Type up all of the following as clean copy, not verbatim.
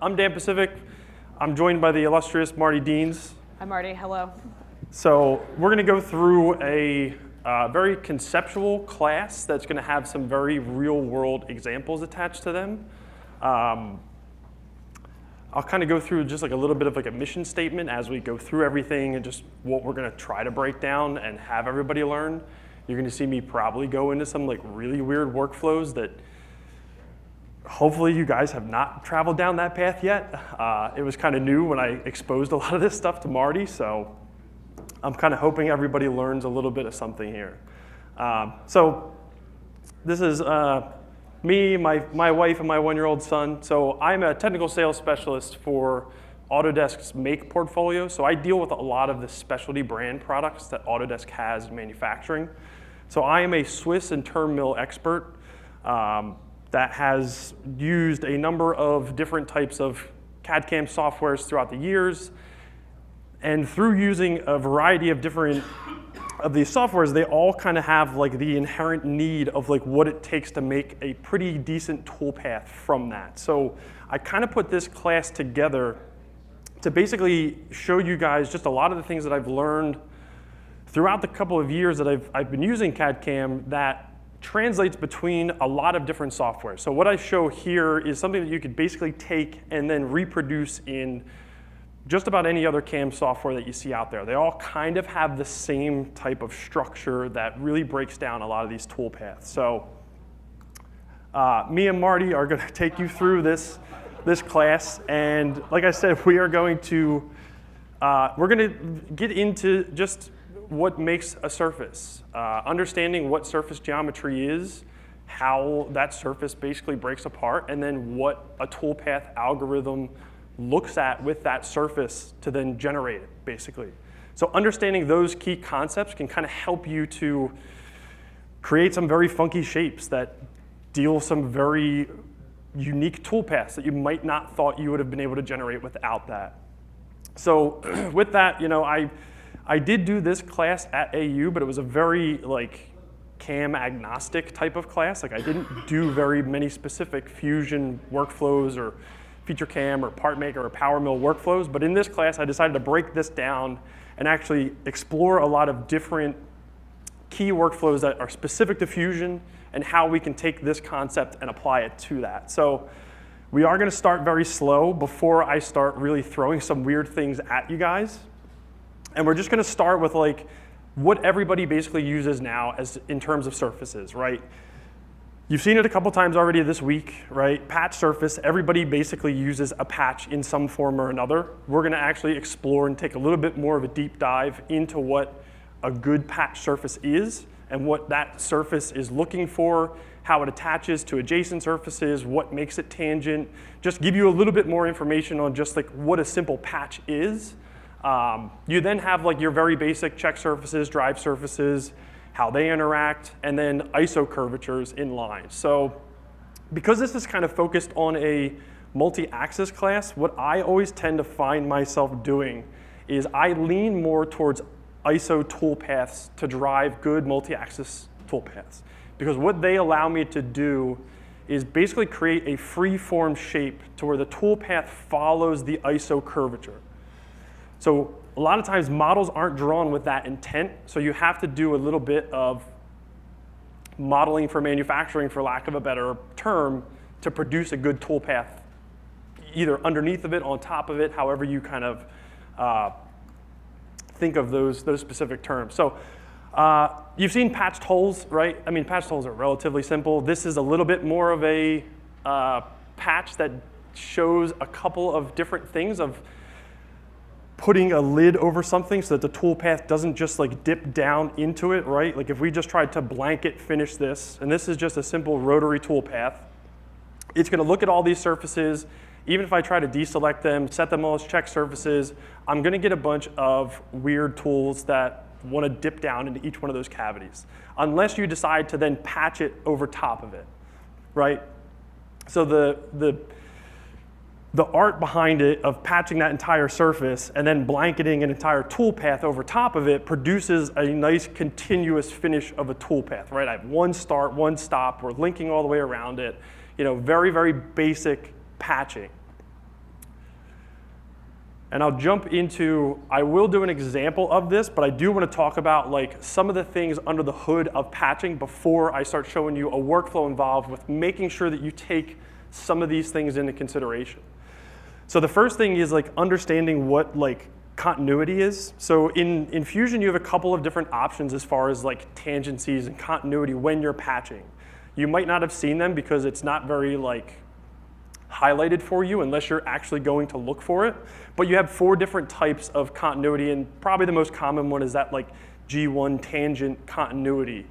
I'm Dan Pacific. I'm joined by the illustrious Marty Deans. Hi, Marty. Hello. So we're going to go through a very conceptual class that's going to have some very real-world examples attached to them. I'll kind of go through just like a little bit of like a mission statement as we go through everything and just what we're going to try to break down and have everybody learn. You're going to see me probably go into some like really weird workflows that hopefully you guys have not traveled down that path yet. It was kind of new when I exposed a lot of this stuff to Marty, so I'm kind of hoping everybody learns a little bit of something here. So this is me, my wife, and my one-year-old son. So I'm a technical sales specialist for Autodesk's Make portfolio. So I deal with a lot of the specialty brand products that Autodesk has in manufacturing. So I am a Swiss and term mill expert that has used a number of different types of CAD/CAM softwares throughout the years. And through using a variety of different of these softwares, they all kind of have like the inherent need of like what it takes to make a pretty decent toolpath from that. So I kind of put this class together to basically show you guys just a lot of the things that I've learned throughout the couple of years that I've been using CAD/CAM that translates between a lot of different software. So what I show here is something that you could basically take and then reproduce in just about any other CAM software that you see out there. They all kind of have the same type of structure that really breaks down a lot of these toolpaths. So me and Marty are going to take you through this class, and like I said, we're going to get into just what makes a surface, understanding what surface geometry is, how that surface basically breaks apart, and then what a toolpath algorithm looks at with that surface to then generate it, basically. So understanding those key concepts can kind of help you to create some very funky shapes that deal some very unique toolpaths that you might not thought you would have been able to generate without that. So with that, you know, I did do this class at AU, but it was a very like CAM agnostic type of class. Like I didn't do very many specific Fusion workflows or feature CAM or part maker or power mill workflows, but in this class I decided to break this down and actually explore a lot of different key workflows that are specific to Fusion and how we can take this concept and apply it to that. So we are going to start very slow before I start really throwing some weird things at you guys. And we're just going to start with like what everybody basically uses now as in terms of surfaces, right? You've seen it a couple times already this week, right? Patch surface, everybody basically uses a patch in some form or another. We're going to actually explore and take a little bit more of a deep dive into what a good patch surface is and what that surface is looking for, how it attaches to adjacent surfaces, what makes it tangent, just give you a little bit more information on just like what a simple patch is. You then have like your very basic check surfaces, drive surfaces, how they interact, and then ISO curvatures in line. So because this is kind of focused on a multi-axis class, what I always tend to find myself doing is I lean more towards ISO toolpaths to drive good multi-axis toolpaths. Because what they allow me to do is basically create a free-form shape to where the toolpath follows the ISO curvature. So a lot of times models aren't drawn with that intent, so you have to do a little bit of modeling for manufacturing, for lack of a better term, to produce a good toolpath, either underneath of it, on top of it, however you kind of think of those specific terms. So you've seen patched holes, right? I mean, patched holes are relatively simple. This is a little bit more of a patch that shows a couple of different things of putting a lid over something so that the toolpath doesn't just like dip down into it, right? Like if we just tried to blanket finish this, and this is just a simple rotary toolpath, it's going to look at all these surfaces. Even if I try to deselect them, set them all as check surfaces, I'm going to get a bunch of weird tools that want to dip down into each one of those cavities, unless you decide to then patch it over top of it, right? So the art behind it of patching that entire surface and then blanketing an entire toolpath over top of it produces a nice continuous finish of a toolpath, right? I have one start, one stop, we're linking all the way around it. You know, very, very basic patching. And I'll jump into, I will do an example of this, but I do want to talk about like some of the things under the hood of patching before I start showing you a workflow involved with making sure that you take some of these things into consideration. So the first thing is like understanding what like continuity is. So in Infusion, you have a couple of different options as far as like tangencies and continuity when you're patching. You might not have seen them because it's not very like highlighted for you unless you're actually going to look for it. But you have 4 different types of continuity, and probably the most common one is that like G1 tangent continuity.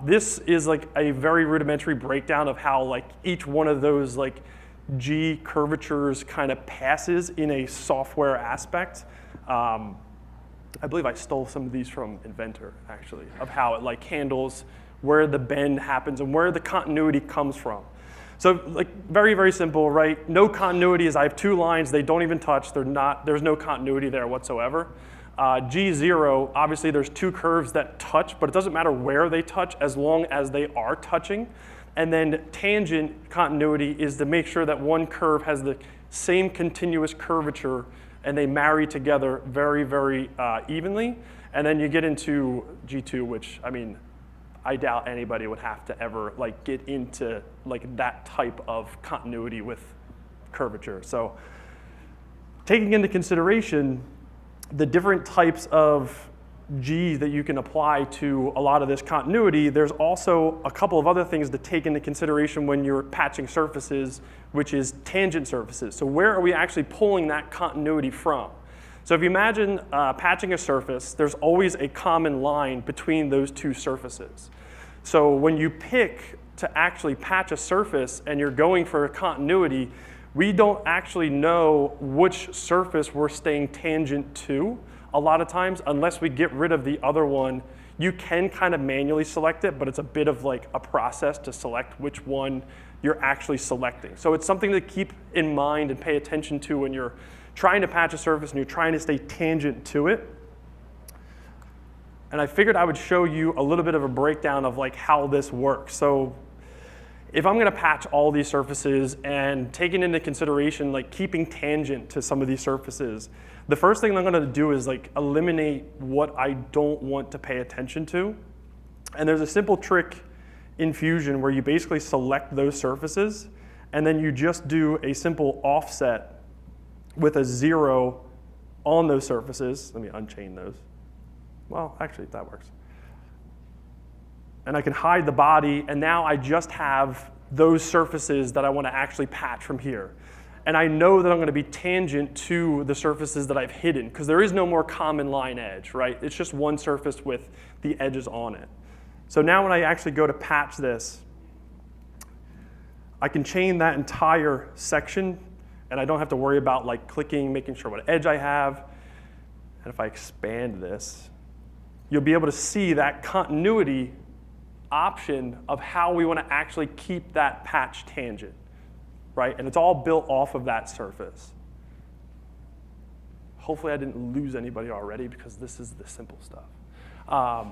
This is like a very rudimentary breakdown of how like each one of those like G curvatures kind of passes in a software aspect. I believe I stole some of these from Inventor, actually, of how it like handles where the bend happens and where the continuity comes from. So like very, very simple, right? No continuity is I have 2 lines, they don't even touch, there's no continuity there whatsoever. G0, obviously there's 2 curves that touch, but it doesn't matter where they touch as long as they are touching. And then tangent continuity is to make sure that one curve has the same continuous curvature and they marry together very, very evenly. And then you get into G2, which, I mean, I doubt anybody would have to ever like get into like that type of continuity with curvature. So taking into consideration the different types of G that you can apply to a lot of this continuity, there's also a couple of other things to take into consideration when you're patching surfaces, which is tangent surfaces. So where are we actually pulling that continuity from? So if you imagine patching a surface, there's always a common line between those 2 surfaces. So when you pick to actually patch a surface and you're going for a continuity, we don't actually know which surface we're staying tangent to a lot of times unless we get rid of the other one. You can kind of manually select it, but it's a bit of like a process to select which one you're actually selecting. So it's something to keep in mind and pay attention to when you're trying to patch a surface and you're trying to stay tangent to it. And I figured I would show you a little bit of a breakdown of like how this works. So if I'm going to patch all these surfaces and taking into consideration like keeping tangent to some of these surfaces, the first thing I'm going to do is like eliminate what I don't want to pay attention to. And there's a simple trick in Fusion where you basically select those surfaces and then you just do a simple offset with a 0 on those surfaces. Let me unchain those. Well, actually, that works. And I can hide the body, and now I just have those surfaces that I want to actually patch from here. And I know that I'm going to be tangent to the surfaces that I've hidden, because there is no more common line edge, right? It's just one surface with the edges on it. So now when I actually go to patch this, I can chain that entire section, and I don't have to worry about like clicking, making sure what edge I have. And if I expand this, you'll be able to see that continuity option of how we want to actually keep that patch tangent, right? And it's all built off of that surface. Hopefully I didn't lose anybody already because this is the simple stuff.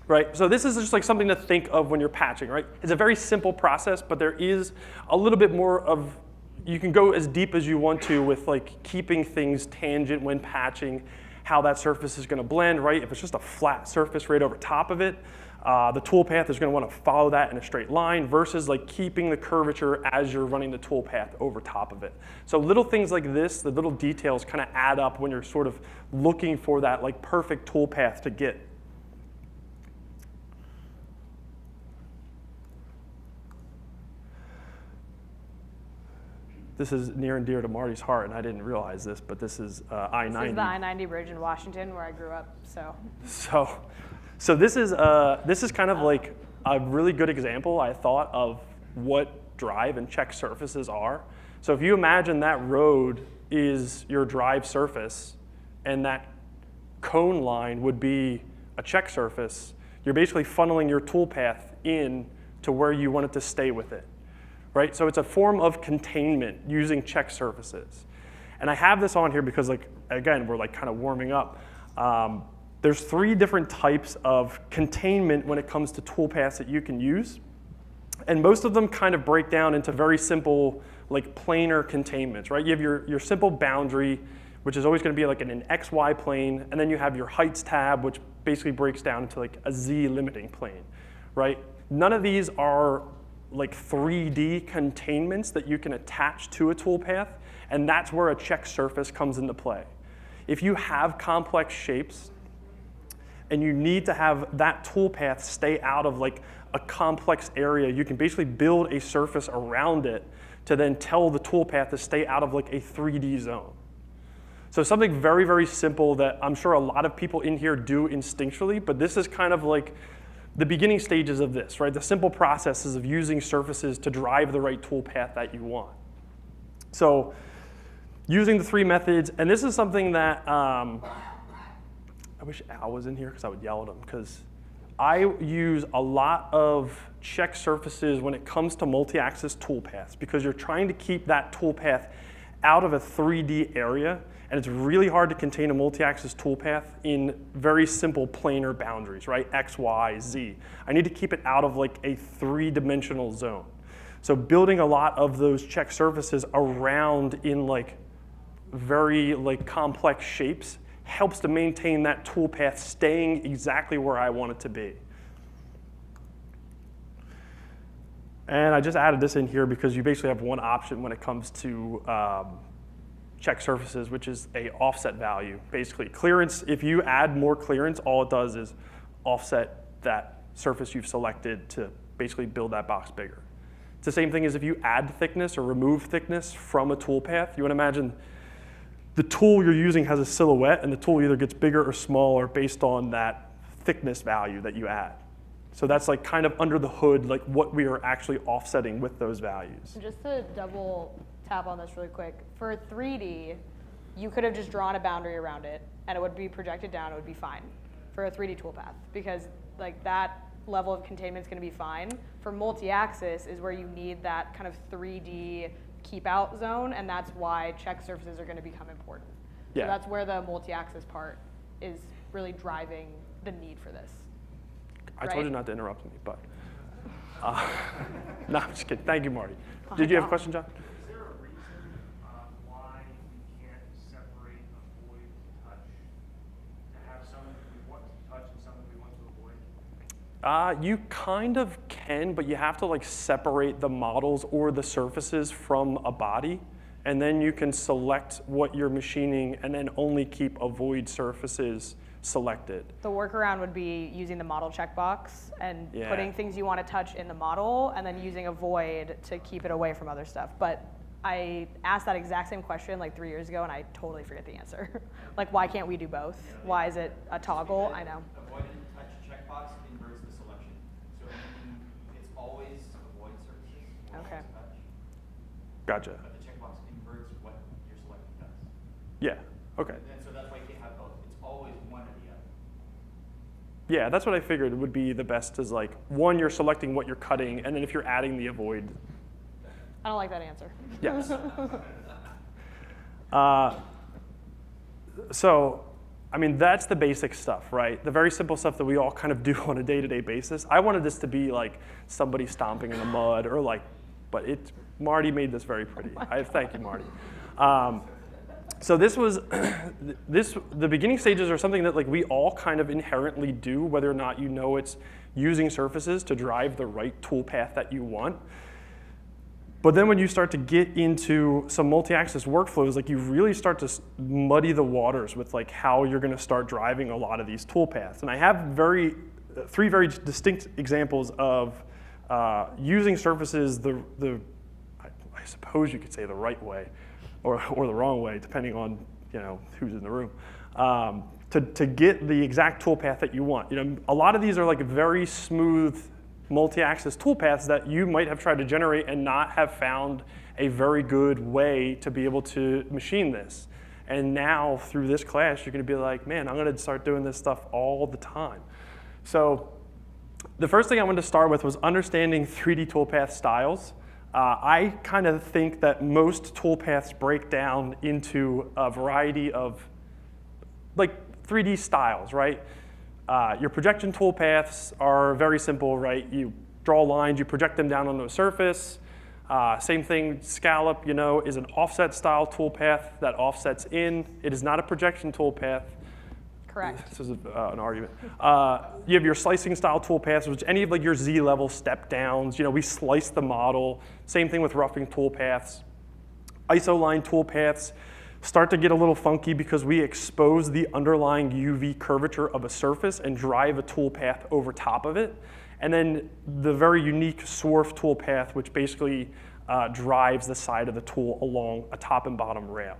Right, so this is just like something to think of when you're patching, right? It's a very simple process, but there is a little bit more of, you can go as deep as you want to with like keeping things tangent when patching, how that surface is going to blend, right? If it's just a flat surface right over top of it, the toolpath is going to want to follow that in a straight line versus like keeping the curvature as you're running the toolpath over top of it. So little things like this, the little details kind of add up when you're sort of looking for that like perfect toolpath to get. This is near and dear to Marty's heart, and I didn't realize this, but this is I-90. This is the I-90 bridge in Washington, where I grew up. So this is kind of like a really good example, I thought, of what drive and check surfaces are. So if you imagine that road is your drive surface, and that cone line would be a check surface, you're basically funneling your toolpath in to where you want it to stay with it. Right? So it's a form of containment using check surfaces. And I have this on here because, like, again, we're like kind of warming up. There's 3 different types of containment when it comes to toolpaths that you can use. And most of them kind of break down into very simple, like planar containments, right? You have your simple boundary, which is always going to be like in an XY plane, and then you have your heights tab, which basically breaks down into like a Z limiting plane, right? None of these are like 3D containments that you can attach to a toolpath, and that's where a check surface comes into play. If you have complex shapes and you need to have that toolpath stay out of like a complex area, you can basically build a surface around it to then tell the toolpath to stay out of like a 3D zone. So something very, very simple that I'm sure a lot of people in here do instinctually, but this is kind of like the beginning stages of this, right? The simple processes of using surfaces to drive the right toolpath that you want. So using the 3 methods, and this is something that I wish Al was in here because I would yell at him, because I use a lot of check surfaces when it comes to multi-axis toolpaths, because you're trying to keep that toolpath out of a 3D area, and it's really hard to contain a multi-axis toolpath in very simple planar boundaries, right? X, Y, Z. I need to keep it out of like a 3-dimensional zone. So building a lot of those check surfaces around in like very like complex shapes helps to maintain that toolpath staying exactly where I want it to be. And I just added this in here because you basically have one option when it comes to check surfaces, which is a offset value. Basically, clearance, if you add more clearance, all it does is offset that surface you've selected to basically build that box bigger. It's the same thing as if you add thickness or remove thickness from a toolpath. You want to imagine the tool you're using has a silhouette, and the tool either gets bigger or smaller based on that thickness value that you add. So that's like kind of under the hood, like what we are actually offsetting with those values. Just to double tap on this really quick, for 3D, you could have just drawn a boundary around it and it would be projected down, it would be fine for a 3D toolpath, because like that level of containment is going to be fine. For multi-axis is where you need that kind of 3D keep out zone, and that's why check surfaces are going to become important. Yeah. So that's where the multi-axis part is really driving the need for this. I told you not to interrupt me, but no, I'm just kidding. Thank you, Marty. Oh, Did you have a no. question, John? Is there a reason why you can't separate a void touch? To have some that we want to touch and some that we want to avoid? You kind of can, but you have to like separate the models or the surfaces from a body, and then you can select what you're machining and then only keep avoid surfaces selected. The workaround would be using the model checkbox and Yeah. putting things you want to touch in the model, and then using a void to keep it away from other stuff. But I asked that exact same question like 3 years ago, and I totally forget the answer. Like, why can't we do both? Why is it a toggle? I know. Avoid and touch checkbox inverts the selection. So it's always avoid surfaces. Okay. Touch, Gotcha. but the checkbox inverts what your selection does. Yeah. Okay. And so that's why you can't have both. It's always one or the other. Yeah, that's what I figured would be the best, is like, one, you're selecting what you're cutting, and then if you're adding the avoid. I don't like that answer. Yes. So, I mean, that's the basic stuff, right? The very simple stuff that we all kind of do on a day-to-day basis. I wanted this to be like somebody stomping in the mud, or like, but Marty made this very pretty. Thank you, Marty. So this was, the beginning stages are something that like we all kind of inherently do, whether or not you know it's using surfaces to drive the right toolpath that you want. But then when you start to get into some multi-axis workflows, like you really start to muddy the waters with like how you're going to start driving a lot of these toolpaths. And I have three very distinct examples of using surfaces I suppose you could say the right way, or the wrong way, depending on who's in the room, to get the exact toolpath that you want. A lot of these are like very smooth multi-axis toolpaths that you might have tried to generate and not have found a very good way to be able to machine this. And now through this class, you're going to be like, man, I'm going to start doing this stuff all the time. So the first thing I wanted to start with was understanding 3D toolpath styles. I kind of think that most toolpaths break down into a variety of like 3D styles, right? Your projection toolpaths are very simple, right? You draw lines, you project them down onto a surface. Same thing, scallop, is an offset style toolpath that offsets in. It is not a projection toolpath. Correct. This is an argument. You have your slicing style toolpaths, which any of like your Z-level step downs, we slice the model. Same thing with roughing toolpaths. Isoline toolpaths start to get a little funky because we expose the underlying UV curvature of a surface and drive a toolpath over top of it. And then the very unique swarf toolpath, which basically drives the side of the tool along a top and bottom rail.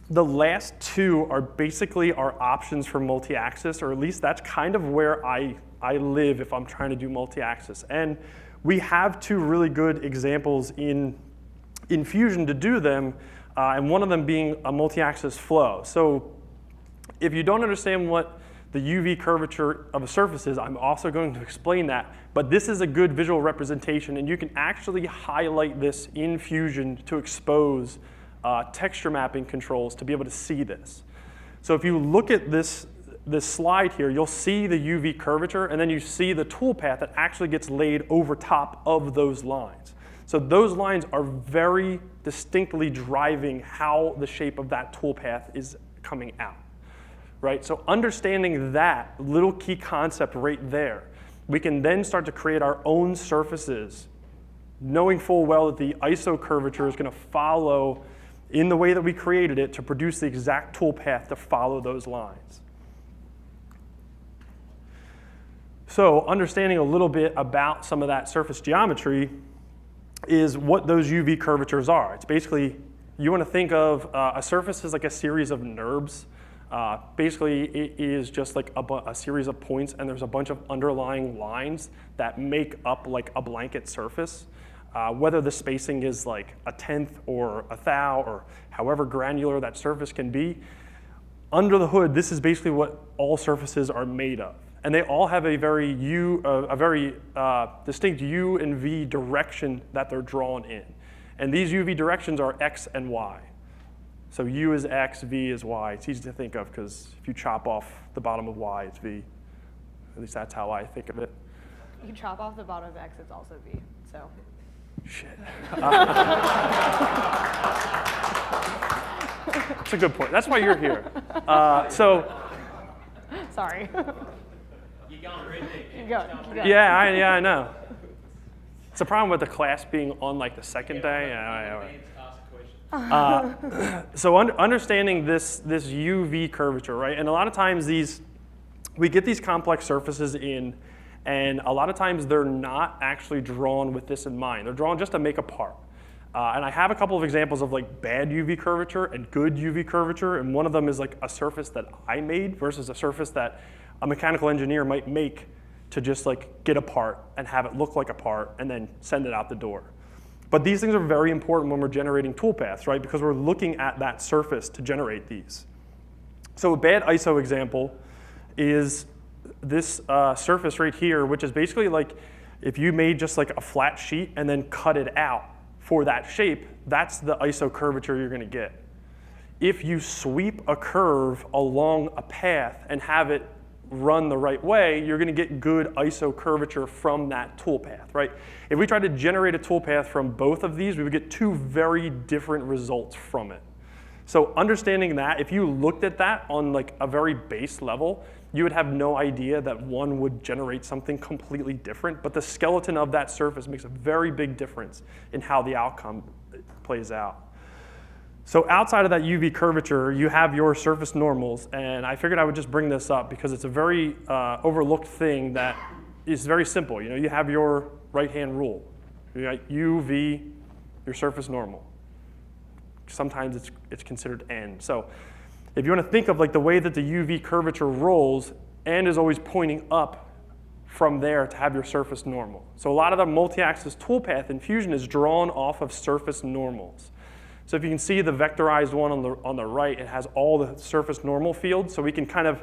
The last two are basically our options for multi-axis, or at least that's kind of where I live if I'm trying to do multi-axis. And we have two really good examples in Infusion to do them, and one of them being a multi-axis flow. So if you don't understand what the UV curvature of a surface is, I'm also going to explain that. But this is a good visual representation, and you can actually highlight this in Fusion to expose texture mapping controls to be able to see this. So if you look at this slide here, you'll see the UV curvature, and then you see the toolpath that actually gets laid over top of those lines. So those lines are very distinctly driving how the shape of that toolpath is coming out. Right? So understanding that little key concept right there, we can then start to create our own surfaces, knowing full well that the ISO curvature is going to follow in the way that we created it to produce the exact toolpath to follow those lines. So understanding a little bit about some of that surface geometry is what those UV curvatures are. It's basically, you want to think of a surface as like a series of NURBS. Basically, it is just like a series of points, and there's a bunch of underlying lines that make up like a blanket surface. Whether the spacing is like a tenth or a thou or however granular that surface can be, under the hood, this is basically what all surfaces are made of. And they all have a very distinct U and V direction that they're drawn in. And these UV directions are X and Y. So U is X, V is Y. It's easy to think of because if you chop off the bottom of Y, it's V. At least that's how I think of it. You chop off the bottom of X, it's also V. So. Shit. That's a good point. That's why you're here. Sorry. You're going really deep. Keep going. Yeah, I know. It's a problem with the class being on like the second day. So understanding this UV curvature, right? And a lot of times we get these complex surfaces in, and a lot of times they're not actually drawn with this in mind. They're drawn just to make a part. And I have a couple of examples of like bad UV curvature and good UV curvature, and one of them is like a surface that I made versus a surface that a mechanical engineer might make to just like get a part and have it look like a part and then send it out the door. But these things are very important when we're generating toolpaths, right? Because we're looking at that surface to generate these. So a bad ISO example is this surface right here, which is basically like if you made just like a flat sheet and then cut it out for that shape, that's the ISO curvature you're going to get. If you sweep a curve along a path and have it run the right way, you're going to get good ISO curvature from that toolpath, right? If we tried to generate a toolpath from both of these, we would get two very different results from it. So understanding that, if you looked at that on like a very base level, you would have no idea that one would generate something completely different, but the skeleton of that surface makes a very big difference in how the outcome plays out. So outside of that UV curvature, you have your surface normals, and I figured I would just bring this up because it's a very overlooked thing that is very simple. You have your right-hand rule. You got U, V, your surface normal. Sometimes it's considered N. So if you want to think of like the way that the UV curvature rolls, N is always pointing up from there to have your surface normal. So a lot of the multi-axis toolpath in Fusion is drawn off of surface normals. So if you can see the vectorized one on the right, it has all the surface normal fields, so we can kind of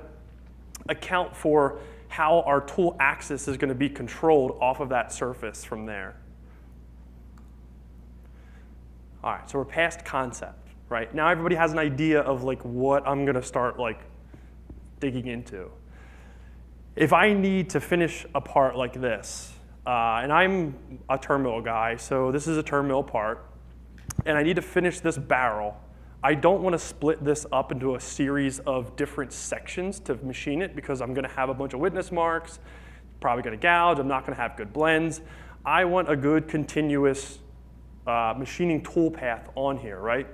account for how our tool axis is going to be controlled off of that surface from there. All right, so we're past concept, right? Now everybody has an idea of like what I'm going to start like digging into. If I need to finish a part like this, And I'm a turn mill guy, so this is a turn mill part. And I need to finish this barrel. I don't want to split this up into a series of different sections to machine it because I'm going to have a bunch of witness marks, probably going to gouge, I'm not going to have good blends. I want a good continuous machining tool path on here, right?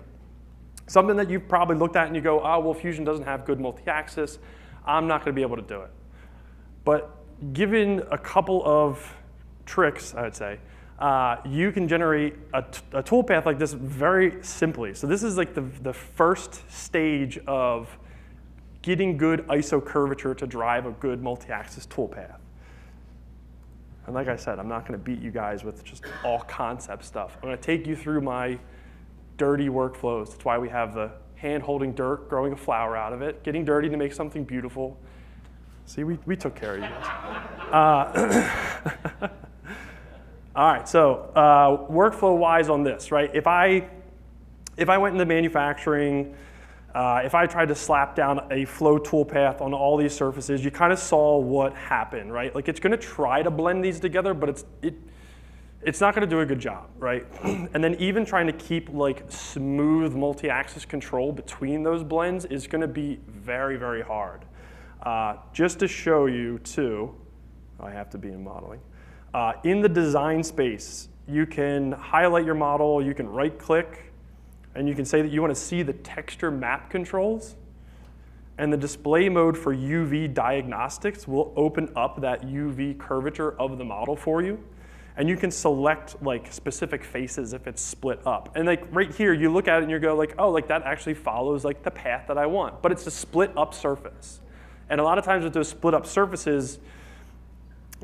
Something that you've probably looked at and you go, oh, well, Fusion doesn't have good multi-axis. I'm not going to be able to do it. But given a couple of tricks, I would say, you can generate a toolpath like this very simply. So this is like the first stage of getting good ISO curvature to drive a good multi-axis toolpath. And like I said, I'm not going to beat you guys with just all concept stuff. I'm going to take you through my dirty workflows. That's why we have the hand holding dirt, growing a flower out of it, getting dirty to make something beautiful. See, we took care of you guys. All right, so workflow-wise on this, right? If I went into manufacturing, if I tried to slap down a flow toolpath on all these surfaces, you kind of saw what happened, right? Like it's going to try to blend these together, but it's not going to do a good job, right? And then even trying to keep like smooth multi-axis control between those blends is going to be very, very hard. Just to show you too, I have to be in modeling. In the design space, you can highlight your model, you can right click, and you can say that you want to see the texture map controls. And the display mode for UV diagnostics will open up that UV curvature of the model for you. And you can select like specific faces if it's split up. And like right here, you look at it and you go like, oh, like that actually follows like the path that I want. But it's a split up surface. And a lot of times with those split up surfaces,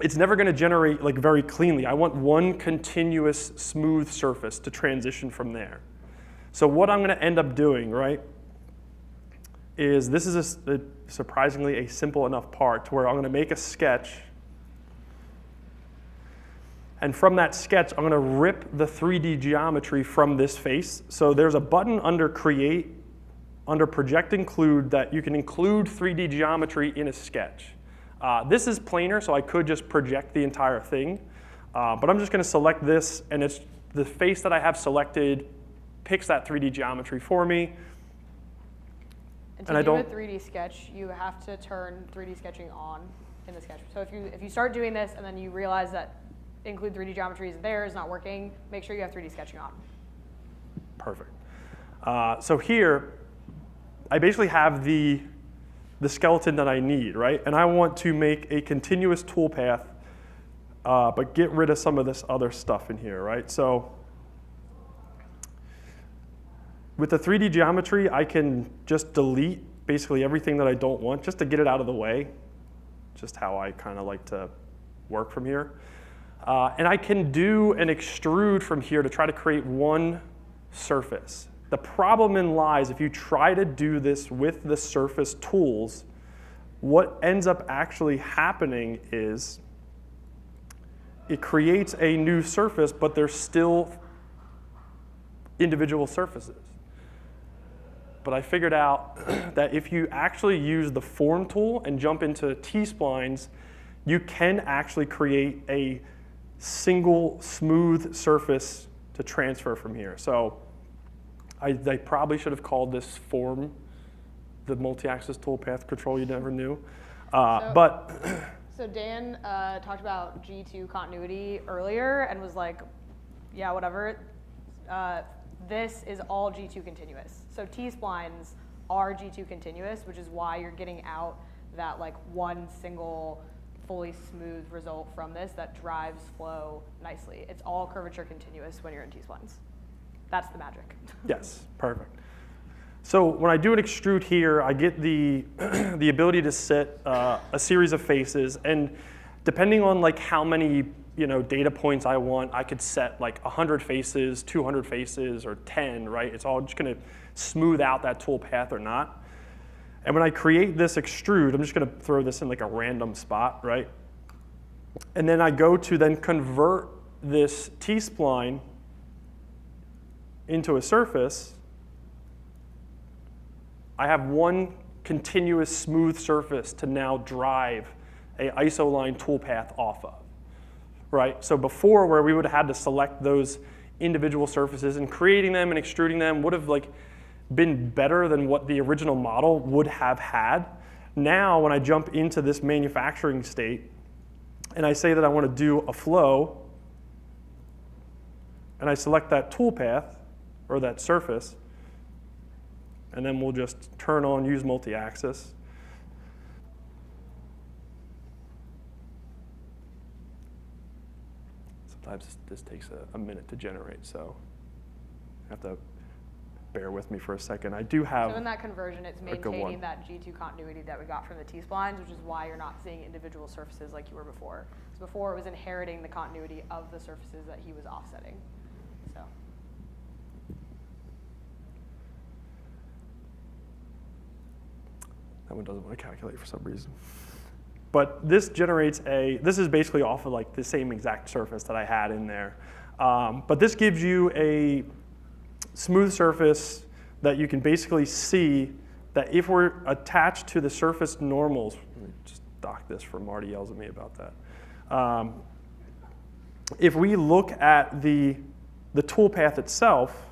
it's never going to generate like very cleanly. I want one continuous smooth surface to transition from there. So what I'm going to end up doing, right, is this is surprisingly a simple enough part to where I'm going to make a sketch. And from that sketch, I'm going to rip the 3D geometry from this face. So there's a button under Create, under Project Include, that you can include 3D geometry in a sketch. This is planar, so I could just project the entire thing. But I'm just going to select this, and it's the face that I have selected picks that 3D geometry for me. And to do a 3D sketch, you have to turn 3D sketching on in the sketch. So if you start doing this and then you realize that include 3D geometry is there, is not working, make sure you have 3D sketching on. Perfect. So here, I basically have the skeleton that I need, right? And I want to make a continuous toolpath, but get rid of some of this other stuff in here, right? So with the 3D geometry, I can just delete basically everything that I don't want just to get it out of the way. Just how I kind of like to work from here. And I can do an extrude from here to try to create one surface. The problem lies if you try to do this with the surface tools, what ends up actually happening is it creates a new surface, but there's still individual surfaces. But I figured out that if you actually use the form tool and jump into T-splines, you can actually create a single smooth surface to transfer from here. So I probably should have called this form the multi-axis toolpath control you never knew. So Dan talked about G2 continuity earlier and was like, yeah, whatever. This is all G2 continuous. So T-splines are G2 continuous, which is why you're getting out that like one single fully smooth result from this that drives flow nicely. It's all curvature continuous when you're in T-splines. That's the magic. Yes, perfect. So when I do an extrude here, I get the ability to set a series of faces, and depending on like how many data points I want, I could set like 100 faces, 200 faces, or 10, right? It's all just going to smooth out that tool path or not. And when I create this extrude, I'm just going to throw this in like a random spot, right? And then I go to then convert this T-spline into a surface. I have one continuous smooth surface to now drive a isoline toolpath off of. right? So before, where we would have had to select those individual surfaces and creating them and extruding them would have like been better than what the original model would have had. Now, when I jump into this manufacturing state and I say that I want to do a flow, and I select that toolpath or that surface, and then we'll just turn on use multi-axis. Sometimes this takes a minute to generate, so you have to bear with me for a second. I do have So in that conversion, it's maintaining that G2 continuity that we got from the T-splines, which is why you're not seeing individual surfaces like you were before. So before, it was inheriting the continuity of the surfaces that he was offsetting. So. That one doesn't want to calculate for some reason. But this generates this is basically off of like the same exact surface that I had in there. But this gives you a smooth surface that you can basically see that if we're attached to the surface normals, let me just dock this for Marty yells at me about that. If we look at the toolpath itself,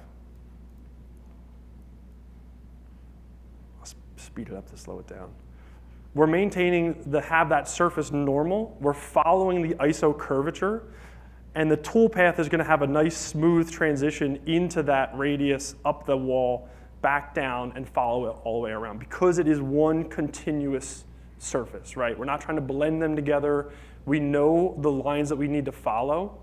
I'll speed it up to slow it down. We're maintaining have that surface normal. We're following the ISO curvature. And the toolpath is going to have a nice smooth transition into that radius, up the wall, back down, and follow it all the way around because it is one continuous surface, right? We're not trying to blend them together. We know the lines that we need to follow.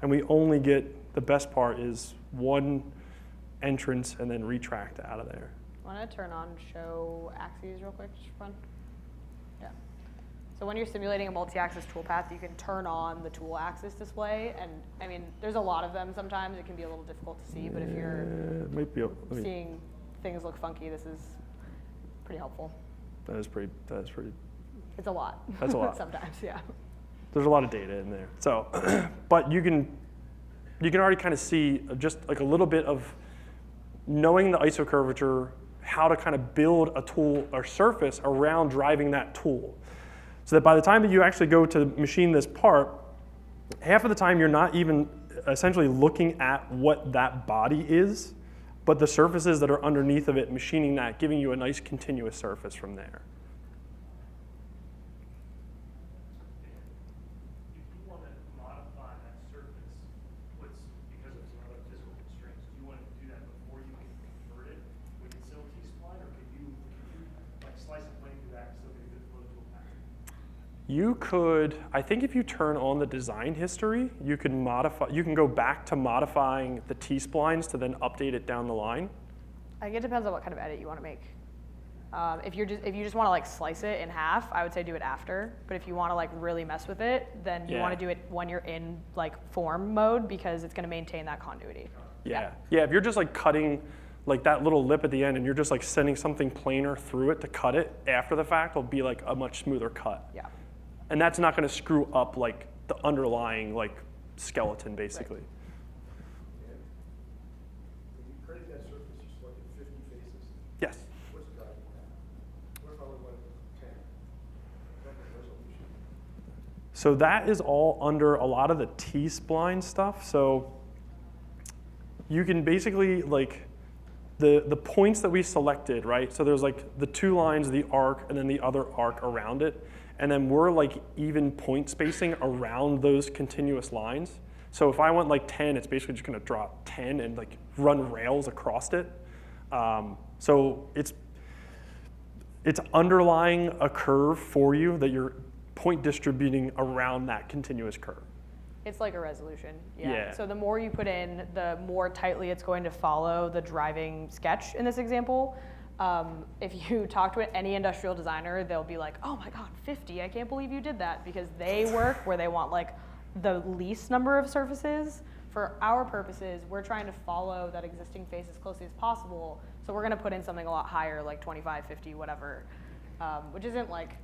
And we only get, the best part is one entrance and then retract out of there. Want to turn on show axes real quick, just for fun? Yeah. So when you're simulating a multi-axis toolpath, you can turn on the tool axis display. And I mean, there's a lot of them sometimes. It can be a little difficult to see, but if you're seeing things look funky, this is pretty helpful. That is pretty. It's a lot. That's a lot. Sometimes, yeah. There's a lot of data in there. So, but you can already kind of see just like a little bit of knowing the ISO curvature, how to kind of build a tool or surface around driving that tool. So that by the time that you actually go to machine this part, half of the time you're not even essentially looking at what that body is, but the surfaces that are underneath of it, machining that, giving you a nice continuous surface from there. If you want to modify that surface, because of some other physical constraints, do you want to do that before you can convert it with the still T-spline, or can you like slice a plane through that and still get a good flow toolpath? You could, I think if you turn on the design history, you can go back to modifying the T-splines to then update it down the line. I think it depends on what kind of edit you want to make. If you just want to like slice it in half, I would say do it after. But if you want to like really mess with it, then you want to do it when you're in like form mode because it's going to maintain that continuity. Yeah, if you're just like cutting like that little lip at the end and you're just like sending something planar through it to cut it after the fact, it'll be like a much smoother cut. Yeah. And that's not going to screw up like the underlying like skeleton basically. When you create that surface, you selected 50 faces. Yes. What's driving that? What if I would like 10? What resolution? So that is all under a lot of the T-spline stuff. So you can basically like the points that we selected, right? So there's like the two lines, the arc, and then the other arc around it. And then we're like even point spacing around those continuous lines. So if I want like 10, it's basically just gonna draw 10 and like run rails across it. So it's underlying a curve for you that you're point distributing around that continuous curve. It's like a resolution, Yeah. So the more you put in, the more tightly it's going to follow the driving sketch in this example. If you talk to any industrial designer, they'll be like, oh my God, 50, I can't believe you did that, because they work where they want like the least number of surfaces. For our purposes, we're trying to follow that existing face as closely as possible. So we're gonna put in something a lot higher, like 25, 50, whatever, which isn't like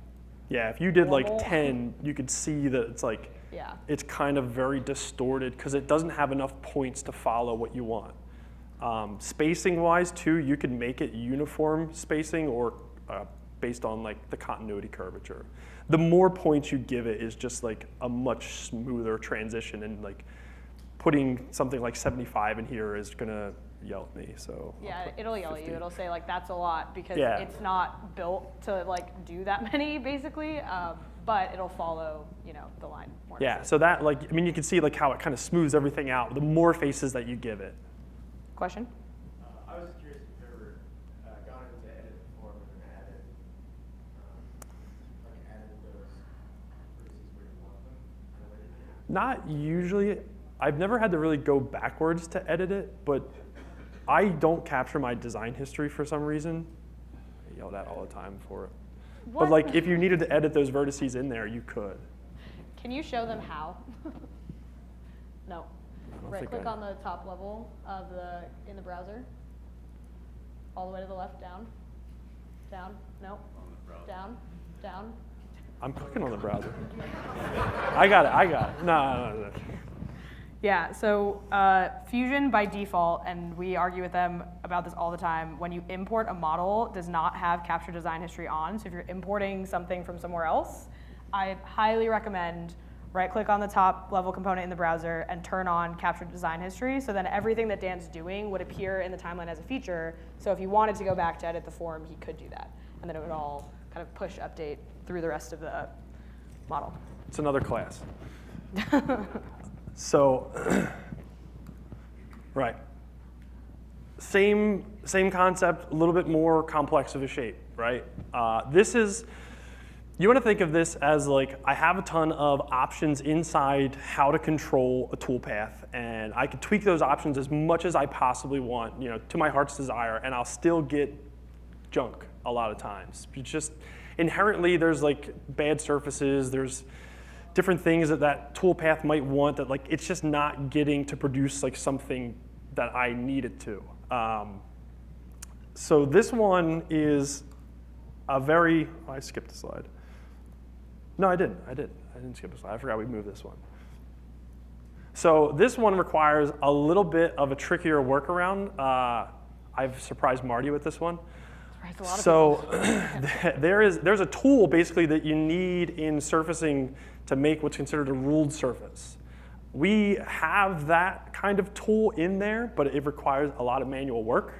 Yeah, if you did normal. like 10, you could see that it's like, it's kind of very distorted because it doesn't have enough points to follow what you want. Spacing wise too, you can make it uniform spacing or based on like the continuity curvature. The more points you give it is just like a much smoother transition, and like putting something like 75 in here is gonna yell at me, so. Yeah, it'll yell at you. It'll say like that's a lot because Yeah. it's not built to like do that many basically, but it'll follow, you know, the line more. Yeah, nicely. so that like, I mean, you can see like how it kind of smooths everything out, the more faces that you give it. Question? I was curious if you've ever gone into edit form and added those vertices where you want them and later you Not usually. I've never had to really go backwards to edit it, but I don't capture my design history for some reason. I yelled at all the time for it. What? But like, if you needed to edit those vertices in there, you could. Can you show them how? No. don't Right think click I- on the top level of in the browser. All the way to the left, down. Down, no. Down, down. I'm clicking on the browser. I got it. No. Yeah, so Fusion by default, and we argue with them about this all the time, when you import a model, does not have capture design history on. So if you're importing something from somewhere else, I highly recommend right-click on the top level component in the browser and turn on capture design history, so then everything that Dan's doing would appear in the timeline as a feature. So if he wanted to go back to edit the form, he could do that. And then it would all kind of push update through the rest of the model. It's another class. So, right. Same concept, a little bit more complex of a shape, right? You want to think of this as like, I have a ton of options inside how to control a toolpath, and I can tweak those options as much as I possibly want, you know, to my heart's desire, and I'll still get junk a lot of times. It's just inherently there's like bad surfaces, there's different things that toolpath might want that like it's just not getting to produce like something that I need it to. So this one is a very, I skipped a slide. No, I didn't skip a slide. I forgot we moved this one. So this one requires a little bit of a trickier workaround. I've surprised Marty with this one. Surprised a lot of So there's a tool basically that you need in surfacing to make what's considered a ruled surface. We have that kind of tool in there, but it requires a lot of manual work.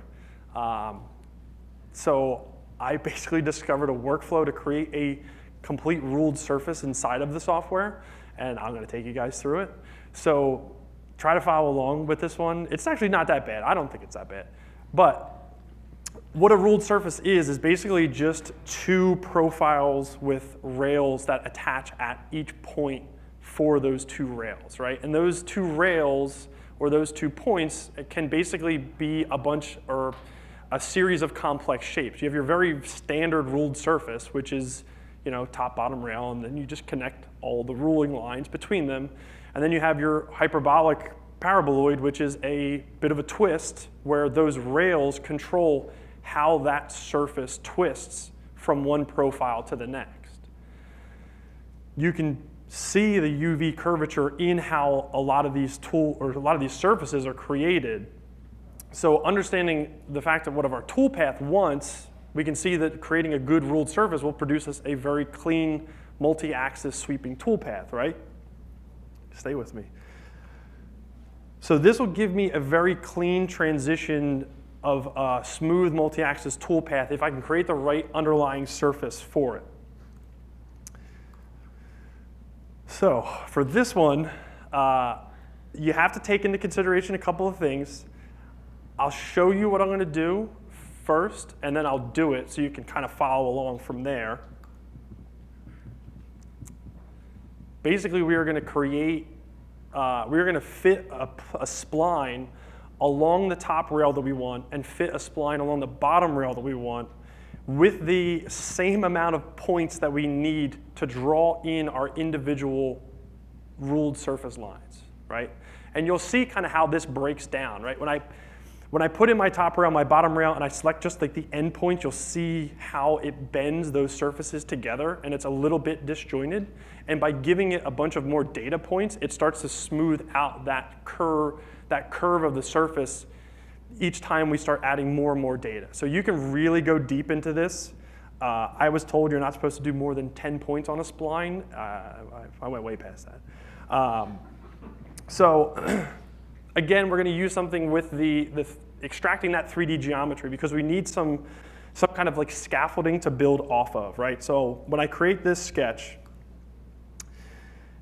So I basically discovered a workflow to create a complete ruled surface inside of the software, and I'm going to take you guys through it. So try to follow along with this one. It's actually not that bad. I don't think it's that bad. But what a ruled surface is basically just two profiles with rails that attach at each point for those two rails, right? And those two rails or those 2 points can basically be a bunch or a series of complex shapes. You have your very standard ruled surface, which is, you know, top, bottom rail, and then you just connect all the ruling lines between them. And then you have your hyperbolic paraboloid, which is a bit of a twist where those rails control how that surface twists from one profile to the next. You can see the UV curvature in how a lot of these surfaces are created. So understanding the fact that what our toolpath wants, we can see that creating a good ruled surface will produce us a very clean multi-axis sweeping toolpath, right? Stay with me. So this will give me a very clean transition of a smooth multi-axis toolpath if I can create the right underlying surface for it. So for this one, you have to take into consideration a couple of things. I'll show you what I'm going to do first, and then I'll do it so you can kind of follow along from there. Basically, we are going to create, we're going to fit a spline along the top rail that we want and fit a spline along the bottom rail that we want with the same amount of points that we need to draw in our individual ruled surface lines, right? And you'll see kind of how this breaks down, right? When I put in my top rail, my bottom rail, and I select just like the end points, you'll see how it bends those surfaces together, and it's a little bit disjointed. And by giving it a bunch of more data points, it starts to smooth out that curve of the surface each time we start adding more and more data. So you can really go deep into this. I was told you're not supposed to do more than 10 points on a spline. I went way past that. So again, we're going to use something with the extracting that 3D geometry because we need some kind of like scaffolding to build off of, right? So when I create this sketch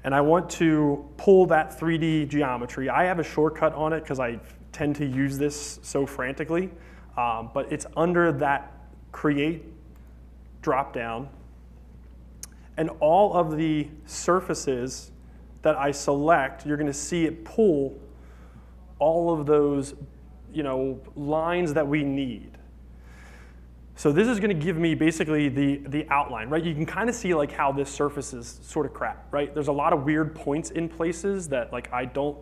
and I want to pull that 3D geometry, I have a shortcut on it because I tend to use this so frantically, but it's under that create drop down, and all of the surfaces that I select, you're going to see it pull all of those, lines that we need. So this is going to give me basically the outline, right? You can kind of see like how this surface is sort of crap, right? There's a lot of weird points in places that like I don't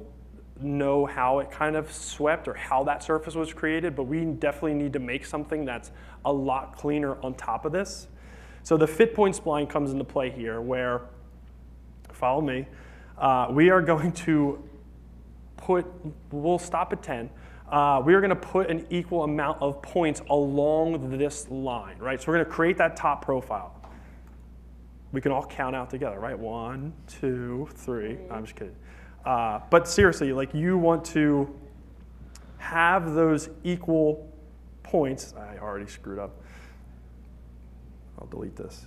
know how it kind of swept or how that surface was created, but we definitely need to make something that's a lot cleaner on top of this. So the fit point spline comes into play here where, follow me, we are going to we'll stop at 10. We are going to put an equal amount of points along this line, right? So we're going to create that top profile. We can all count out together, right? 1, 2, 3. I'm just kidding. But seriously, like you want to have those equal points. I already screwed up. I'll delete this.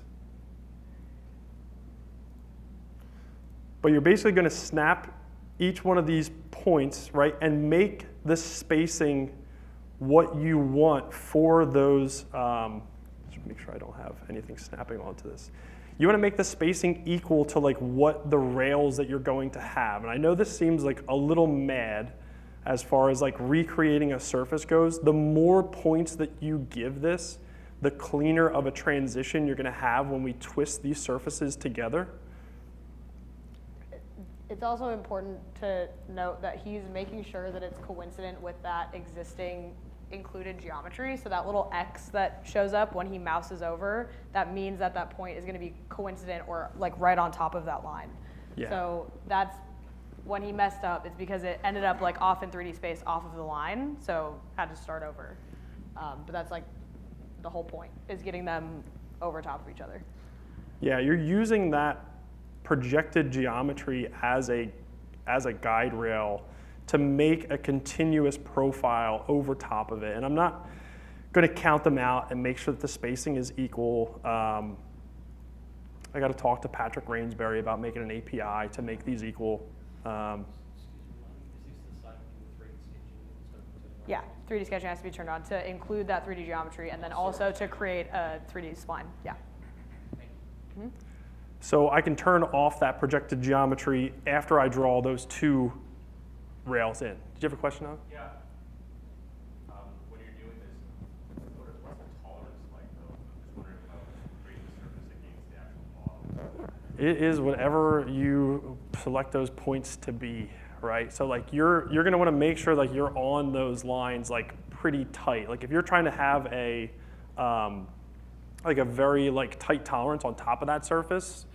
But you're basically going to snap each one of these points, right, and make the spacing what you want for those. Just make sure I don't have anything snapping onto this. You want to make the spacing equal to like what the rails that you're going to have. And I know this seems like a little mad as far as like recreating a surface goes. The more points that you give this, the cleaner of a transition you're going to have when we twist these surfaces together. It's also important to note that he's making sure that it's coincident with that existing included geometry. So that little X that shows up when he mouses over, that means that that point is going to be coincident or like right on top of that line. Yeah. So that's when he messed up. It's because it ended up like off in 3D space off of the line. So had to start over. But that's like the whole point, is getting them over top of each other. Yeah, you're using that projected geometry as a guide rail to make a continuous profile over top of it. And I'm not going to count them out and make sure that the spacing is equal. I got to talk to Patrick Rainsbury about making an API to make these equal. Yeah, 3D sketching has to be turned on to include that 3D geometry and then also to create a 3D spline. Yeah. Mm-hmm. So I can turn off that projected geometry after I draw those two rails in. Did you have a question on? Yeah. When you're doing this, what's the tolerance like though? I'm just wondering about creating the surface against the actual model. It is whatever you select those points to be, right? So like you're going to want to make sure like you're on those lines like pretty tight. Like if you're trying to have a like a very like tight tolerance on top of that surface,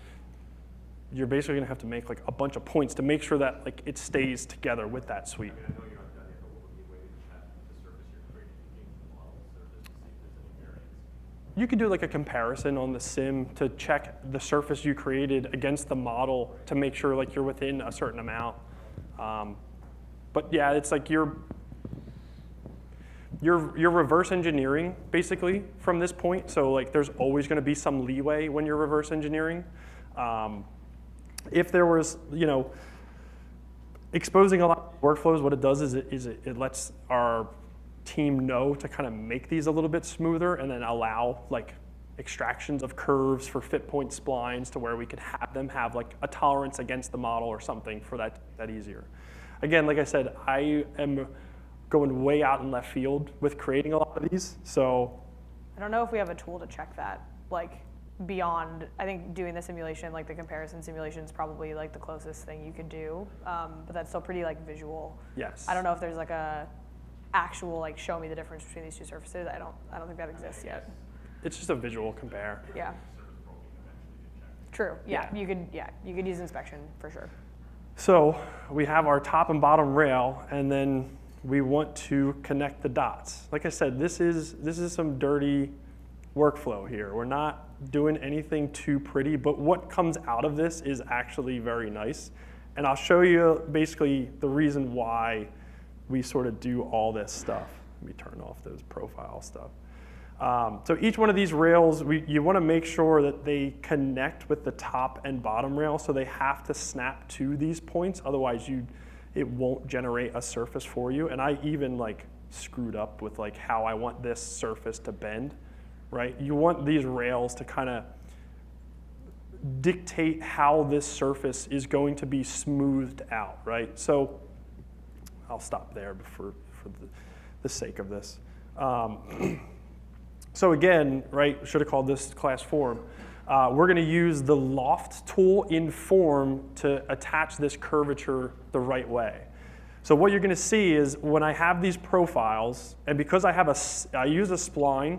you're basically going to have to make like a bunch of points to make sure that like it stays together with that sweep. I mean, I know you're not done yet, but what would be a way to test the surface you're creating against the model surface to see if there's any variance? You could do like a comparison on the sim to check the surface you created against the model to make sure like you're within a certain amount. But yeah, it's like you're reverse engineering basically from this point. So like there's always going to be some leeway when you're reverse engineering. If there was, exposing a lot of workflows, what it does is it lets our team know to kind of make these a little bit smoother and then allow like extractions of curves for fit point splines to where we could have them have like a tolerance against the model or something for that easier. Again, like I said, I am going way out in left field with creating a lot of these, so. I don't know if we have a tool to check that, like beyond, I think doing the simulation, like the comparison simulation is probably like the closest thing you could do, but that's still pretty like visual. Yes. I don't know if there's like a actual like show me the difference between these two surfaces. I don't think that exists yet. It's just a visual compare. Yeah. True. Yeah. You could use inspection for sure. So we have our top and bottom rail, and then we want to connect the dots. Like I said, this is some dirty workflow here. We're not doing anything too pretty, but what comes out of this is actually very nice. And I'll show you basically the reason why we sort of do all this stuff. Let me turn off those profile stuff. So each one of these rails, you want to make sure that they connect with the top and bottom rail, so they have to snap to these points. Otherwise, it won't generate a surface for you. And I even like screwed up with like how I want this surface to bend, right? You want these rails to kind of dictate how this surface is going to be smoothed out, right? So I'll stop there for the sake of this. So again, right, should have called this class form. We're going to use the loft tool in form to attach this curvature the right way. So what you're going to see is when I have these profiles, and because I use a spline,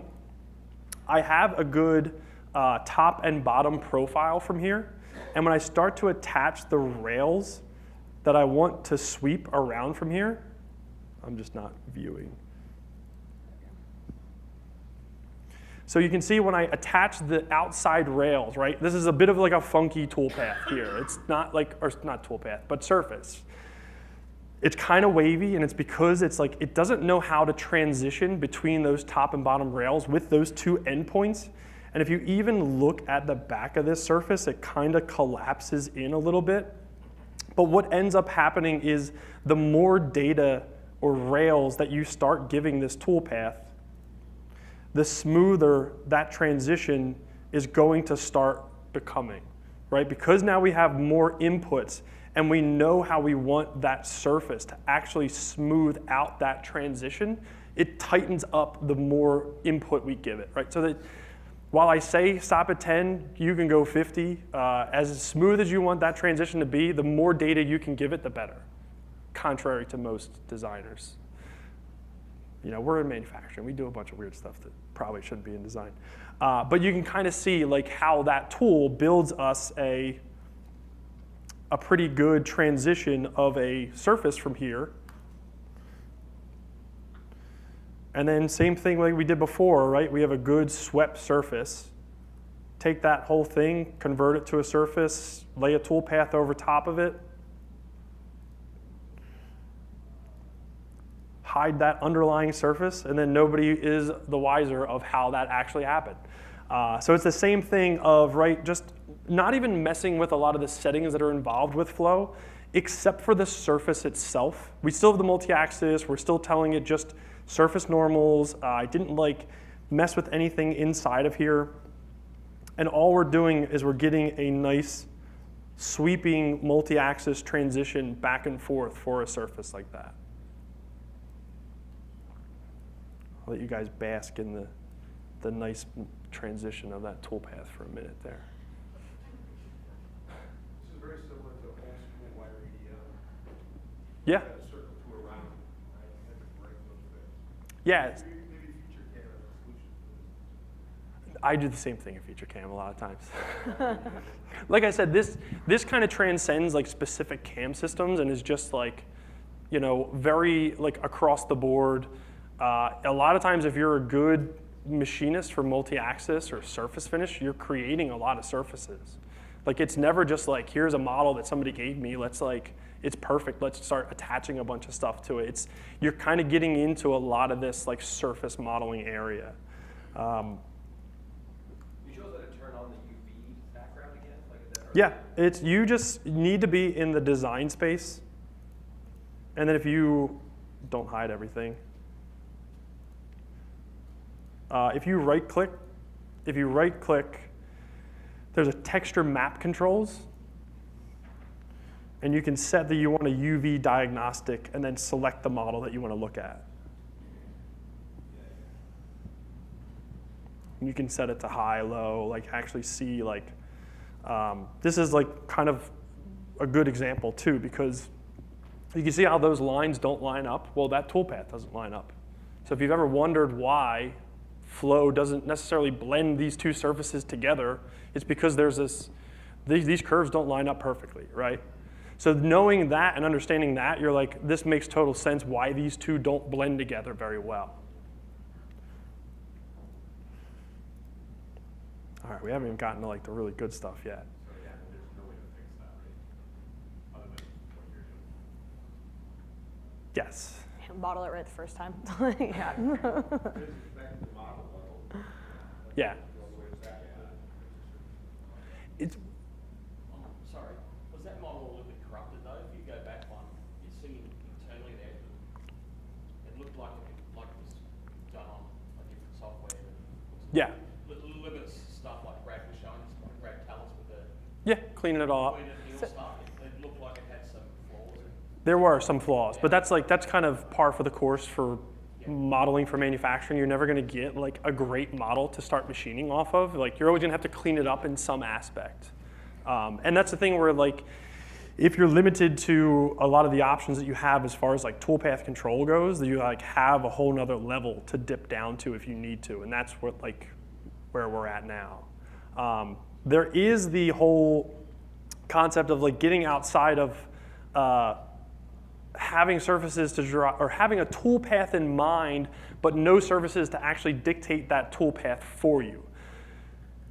I have a good top and bottom profile from here. And when I start to attach the rails that I want to sweep around from here, I'm just not viewing. So you can see when I attach the outside rails, right? This is a bit of like a funky toolpath here. It's not like, or not toolpath, but surface. It's kind of wavy, and it's because it's like, it doesn't know how to transition between those top and bottom rails with those two endpoints. And if you even look at the back of this surface, it kind of collapses in a little bit. But what ends up happening is the more data or rails that you start giving this toolpath, the smoother that transition is going to start becoming, right? Because now we have more inputs and we know how we want that surface to actually smooth out that transition, it tightens up the more input we give it, right? So that while I say stop at 10, you can go 50. As smooth as you want that transition to be, the more data you can give it, the better, contrary to most designers. You know, we're in manufacturing. We do a bunch of weird stuff that probably shouldn't be in design. But you can kind of see like how that tool builds us a pretty good transition of a surface from here. And then same thing like we did before, right? We have a good swept surface. Take that whole thing, convert it to a surface, lay a tool path over top of it. Hide that underlying surface, and then nobody is the wiser of how that actually happened. So it's the same thing of, right, just not even messing with a lot of the settings that are involved with flow, except for the surface itself. We still have the multi-axis. We're still telling it just surface normals. I didn't like mess with anything inside of here. And all we're doing is we're getting a nice sweeping multi-axis transition back and forth for a surface like that. I'll let you guys bask in the nice transition of that toolpath for a minute there. This is very similar to old school wire EDM. Yeah. A circle to a round, right? And it breaks those bits. Yeah. Maybe Feature Cam as a solution for this. I do the same thing in Feature Cam a lot of times. Like I said, this kind of transcends like specific cam systems and is just like, you know, very like across the board. A lot of times if you're a good machinist for multi-axis or surface finish, you're creating a lot of surfaces. Like it's never just like, here's a model that somebody gave me, let's like, it's perfect, let's start attaching a bunch of stuff to it. You're kind of getting into a lot of this like surface modeling area. You chose how to turn on the UV background again? Like, is that Yeah, you just need to be in the design space. And then if you don't hide everything, if you right click, there's a texture map controls. And you can set that you want a UV diagnostic and then select the model that you want to look at. And you can set it to high, low, like actually see like, this is like kind of a good example too, because you can see how those lines don't line up. Well, that toolpath doesn't line up. So if you've ever wondered why flow doesn't necessarily blend these two surfaces together, it's because there's these curves don't line up perfectly, right? So knowing that and understanding that, you're like, this makes total sense why these two don't blend together very well. All right, we haven't even gotten to like the really good stuff yet. So yeah, there's no way to fix that, right? Other than what you're doing. Yes. Model it right the first time. Yeah. This is back to the model level. Yeah. All the way back to It's Sorry, was that model a little bit corrupted though? If you go back one, you're seeing internally there, it looked like it was done on a different software. yeah. Little bit of stuff like Brad was showing us, like Brad tell us with the Yeah, cleaning it all up. point of view stuff. It looked like it had some flaws. There were some flaws, but that's kind of par for the course for modeling for manufacturing. You're never going to get like a great model to start machining off of. Like you're always going to have to clean it up in some aspect. And that's the thing where like if you're limited to a lot of the options that you have as far as like toolpath control goes, that you like have a whole nother level to dip down to if you need to, and that's what like where we're at now. There is the whole concept of like getting outside of having surfaces to draw, or having a toolpath in mind, but no surfaces to actually dictate that toolpath for you.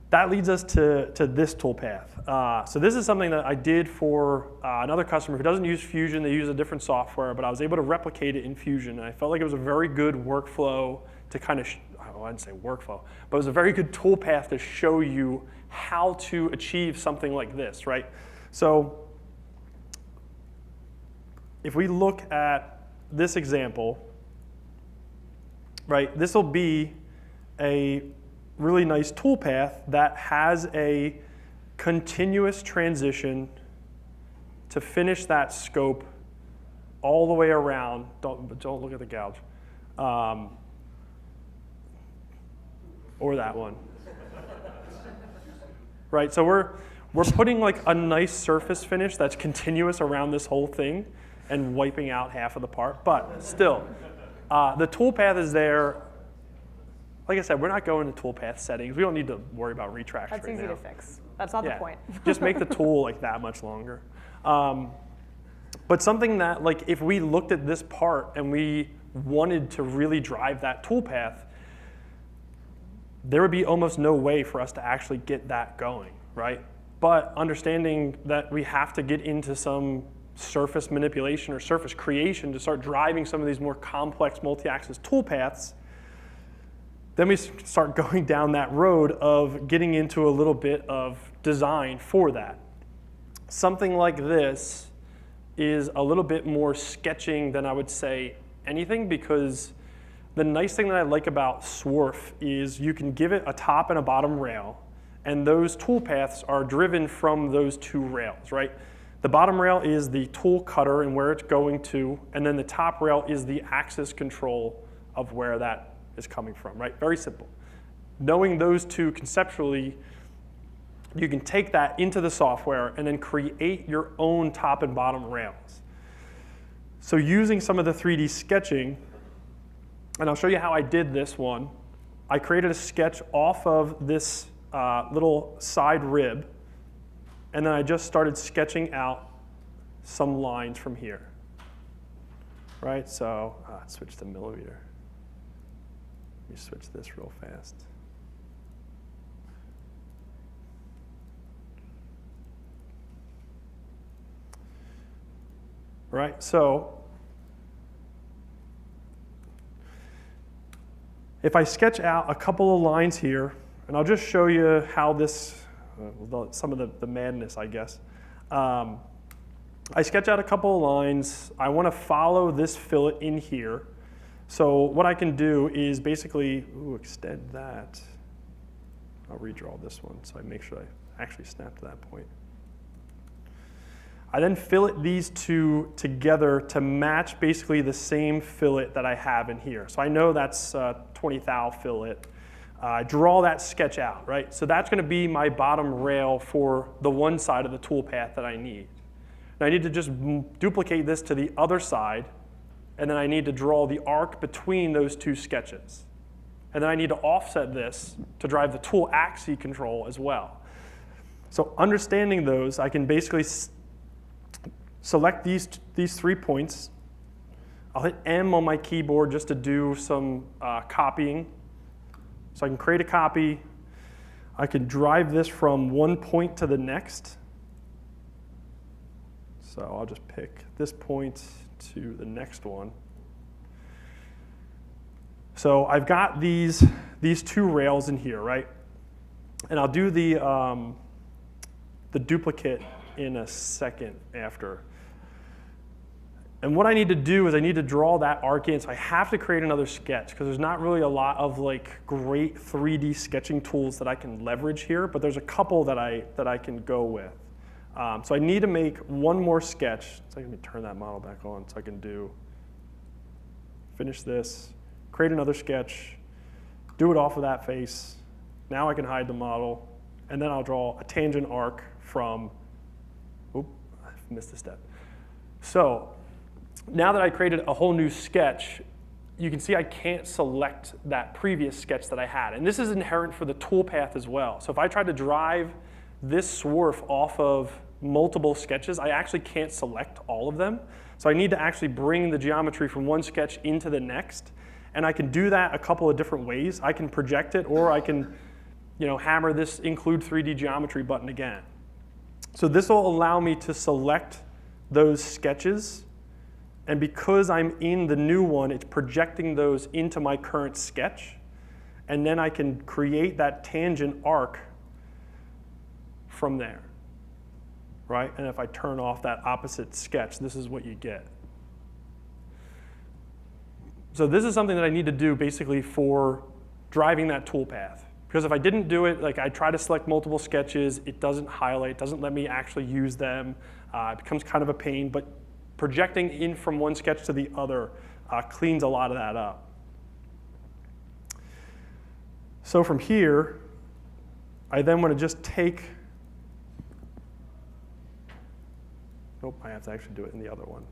That leads us to this toolpath. So this is something that I did for another customer who doesn't use Fusion. They use a different software, but I was able to replicate it in Fusion, and I felt like it was a very good workflow to kind of, I didn't say workflow, but it was a very good toolpath to show you how to achieve something like this, right? So if we look at this example, right, this will be a really nice toolpath that has a continuous transition to finish that scope all the way around. Don't look at the gouge. Or that one. Right, so we're putting like a nice surface finish that's continuous around this whole thing and wiping out half of the part, but still, the toolpath is there. Like I said, we're not going to toolpath settings. We don't need to worry about retraction That's right easy now. to fix. That's not the point. Just make the tool like that much longer. But something that like if we looked at this part and we wanted to really drive that toolpath, there would be almost no way for us to actually get that going, right? But understanding that we have to get into some surface manipulation or surface creation to start driving some of these more complex multi-axis toolpaths, then we start going down that road of getting into a little bit of design for that. Something like this is a little bit more sketching than I would say anything, because the nice thing that I like about Swarf is you can give it a top and a bottom rail, and those toolpaths are driven from those two rails, right? The bottom rail is the tool cutter and where it's going to, and then the top rail is the axis control of where that is coming from, right? Very simple. Knowing those two conceptually, you can take that into the software and then create your own top and bottom rails. So using some of the 3D sketching, and I'll show you how I did this one. I created a sketch off of this little side rib, and then I just started sketching out some lines from here. Right, so switch to millimeter. Let me switch this real fast. Right, so if I sketch out a couple of lines here, and I'll just show you how this, some of the madness, I guess. I sketch out a couple of lines. I want to follow this fillet in here. So what I can do is basically extend that. I'll redraw this one so I make sure I actually snap to that point. I then fillet these two together to match basically the same fillet that I have in here. So I know that's 20 thou fillet. I draw that sketch out, right? So that's going to be my bottom rail for the one side of the toolpath that I need. Now I need to just duplicate this to the other side, and then I need to draw the arc between those two sketches. And then I need to offset this to drive the tool axis control as well. So understanding those, I can basically select these 3 points. I'll hit M on my keyboard just to do some copying. So I can create a copy. I can drive this from one point to the next. So I'll just pick this point to the next one. So I've got these two rails in here, right? And I'll do the duplicate in a second after. And what I need to do is I need to draw that arc in. So I have to create another sketch because there's not really a lot of like great 3D sketching tools that I can leverage here, but there's a couple that I can go with. So I need to make one more sketch. So let me turn that model back on so I can finish this, create another sketch, do it off of that face. Now I can hide the model, and then I'll draw a tangent arc from, oop, I missed a step. So now that I created a whole new sketch, you can see I can't select that previous sketch that I had. And this is inherent for the toolpath as well. So if I try to drive this swarf off of multiple sketches, I actually can't select all of them. So I need to actually bring the geometry from one sketch into the next. And I can do that a couple of different ways. I can project it, or I can hammer this include 3D geometry button again. So this will allow me to select those sketches. And because I'm in the new one, it's projecting those into my current sketch. And then I can create that tangent arc from there, right? And if I turn off that opposite sketch, this is what you get. So this is something that I need to do basically for driving that toolpath. Because if I didn't do it, like I try to select multiple sketches, it doesn't highlight, doesn't let me actually use them. It becomes kind of a pain, but projecting in from one sketch to the other cleans a lot of that up. So from here, I then want to just take, nope, I have to actually do it in the other one.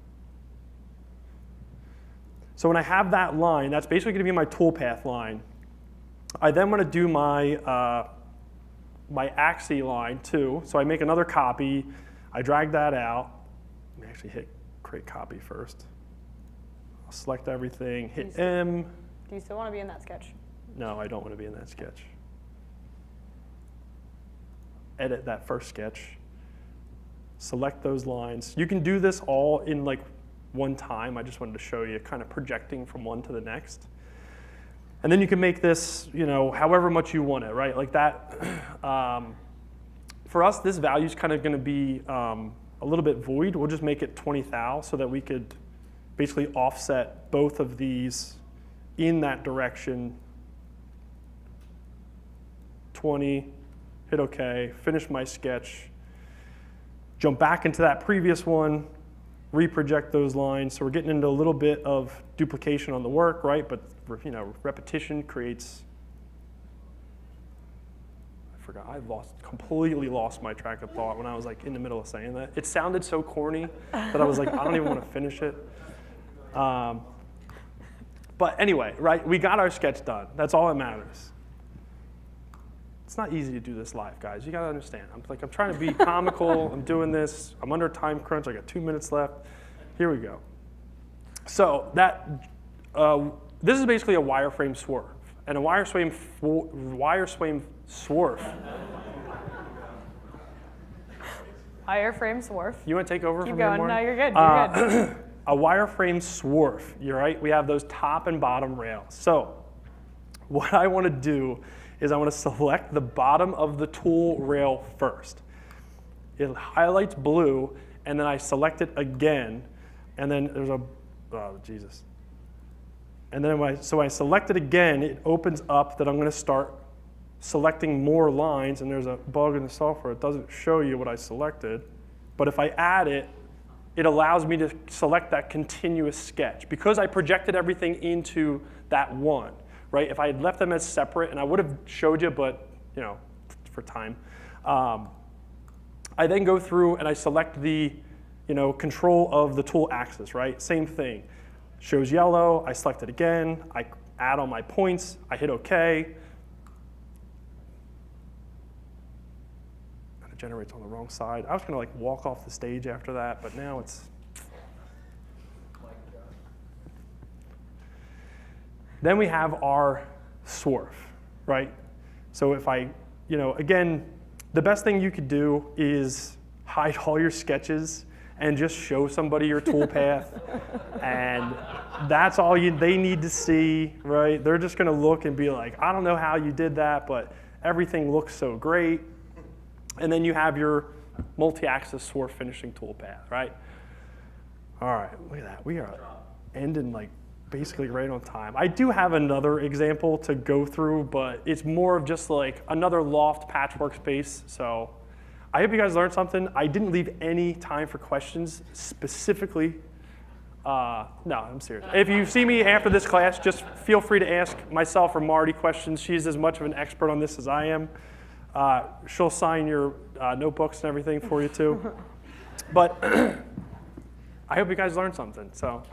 So when I have that line, that's basically going to be my toolpath line. I then want to do my axis line too. So I make another copy. I drag that out. Let me actually hit create copy first. I'll select everything, hit M. Do you still want to be in that sketch? No, I don't want to be in that sketch. Edit that first sketch. Select those lines. You can do this all in like one time. I just wanted to show you kind of projecting from one to the next. And then you can make this, however much you want it, right? Like that. For us, this value is kind of going to be a little bit void. We'll just make it 20 thou so that we could basically offset both of these in that direction. 20, hit OK, finish my sketch, jump back into that previous one, reproject those lines. So we're getting into a little bit of duplication on the work, right? But repetition creates. I forgot. I completely lost my track of thought when I was like in the middle of saying that. It sounded so corny that I was like, I don't even want to finish it. But anyway, right? We got our sketch done. That's all that matters. It's not easy to do this live, guys. You got to understand. I'm trying to be comical. I'm doing this. I'm under a time crunch. I got 2 minutes left. Here we go. So this is basically a wireframe swerve. And a wireframe swerve. Wireframe swerve. You want to take over Keep from going. here, Mark? No, you're good. You're good. A wireframe swerve. You're right. We have those top and bottom rails. So what I want to do is I want to select the bottom of the tool rail first. It highlights blue, and then I select it again, and then there's a, oh, Jesus. And then when I select it again, it opens up that I'm going to start selecting more lines, and there's a bug in the software. It doesn't show you what I selected. But if I add it, it allows me to select that continuous sketch. Because I projected everything into that one, right? If I had left them as separate, and I would have showed you, but for time, I then go through and I select the control of the tool axis, right? Same thing. Shows yellow, I select it again, I add all my points, I hit OK. And it generates on the wrong side. I was gonna walk off the stage after that, but now it's. Then we have our swerve, right? So if I again, the best thing you could do is hide all your sketches and just show somebody your toolpath. And that's all they need to see, right? They're just going to look and be like, I don't know how you did that, but everything looks so great. And then you have your multi-axis swarf finishing toolpath, right? All right, look at that. We are ending like basically right on time. I do have another example to go through, but it's more of just like another loft patchwork space. So I hope you guys learned something. I didn't leave any time for questions specifically. No, I'm serious. If you see me after this class, just feel free to ask myself or Marty questions. She's as much of an expert on this as I am. She'll sign your notebooks and everything for you too. But I hope you guys learned something. So